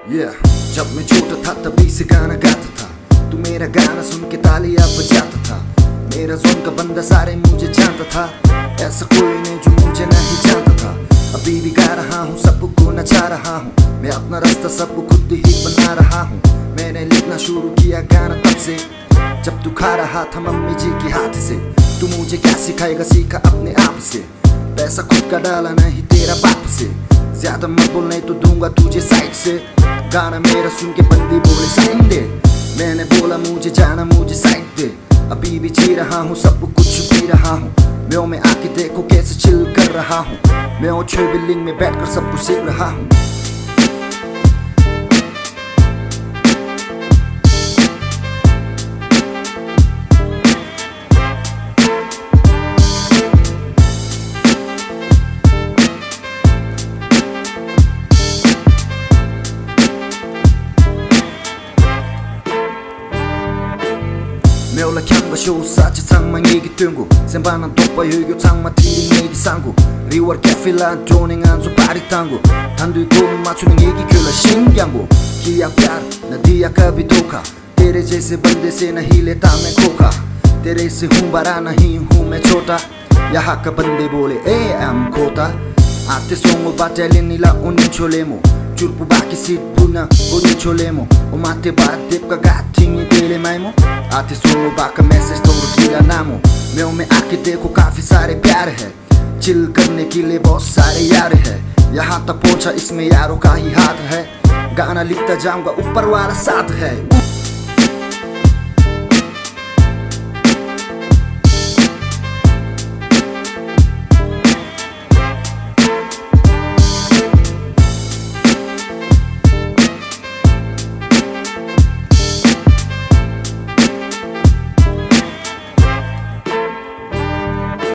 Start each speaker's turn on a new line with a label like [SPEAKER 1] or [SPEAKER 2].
[SPEAKER 1] जब मैं छोटा था तभी से गाना गाता था। तू मेरा गाना सुन के तालियां बजाता था। मेरा जोन का बंदा सारे मुझे जानता था। ऐसा कोई नहीं जो मुझे नहीं जानता था। अभी भी गा रहा हूँ, सबको नचा रहा हूँ। मैं अपना रास्ता सब खुद ही बना रहा हूँ। मैंने लिखना शुरू किया गाना तब से, जब तू खा रहा था मम्मी जी के हाथ से। तू मुझे क्या सिखाएगा, सीखा अपने आप से। पैसा खुद का डाला नहीं तेरा बाप से। ज्यादा मत बोल नहीं तो दूंगा तुझे साइड से। गाना मेरा सुन के बंदी बोले साइन दे। मैंने बोला मुझे जाना, मुझे साइड दे। अभी भी जी रहा हूँ, सब कुछ पी रहा हूँ। मैं में आके देखो कैसे चिल कर रहा हूँ। मैं और 6 बिल्डिंग में बैठकर सब कुछ सीख रहा हूँ। Meola kyangba show sacha sangma ngegi tungu. Sembana topa yoyo sangma tiri ngegi sangu. Riwar kafila joning anzo pari tango. Tandui komu machuning ngegi kyula shingyambo. किया प्यार न दिया कभी धोखा। तेरे जैसे बंदे से नहीं लेता मैं खोखा। तेरे से हूँ बड़ा नहीं हूँ मैं छोटा। यहाँ का बंदे बोले am kota. Ate songo battalion nila unin cholemo. Churpu baki sit buna unin cholemo. Umate bat dep ka gatingi dele maimo. आते सुनो बाका मैसेज तो रुकिला नामो। मैं में आके देखो काफी सारे प्यार है। चिल करने के लिए बहुत सारे यार है। यहाँ तक पहुंचा इसमें यारों का ही हाथ है। गाना लिखता जाऊंगा ऊपर वाला साथ है।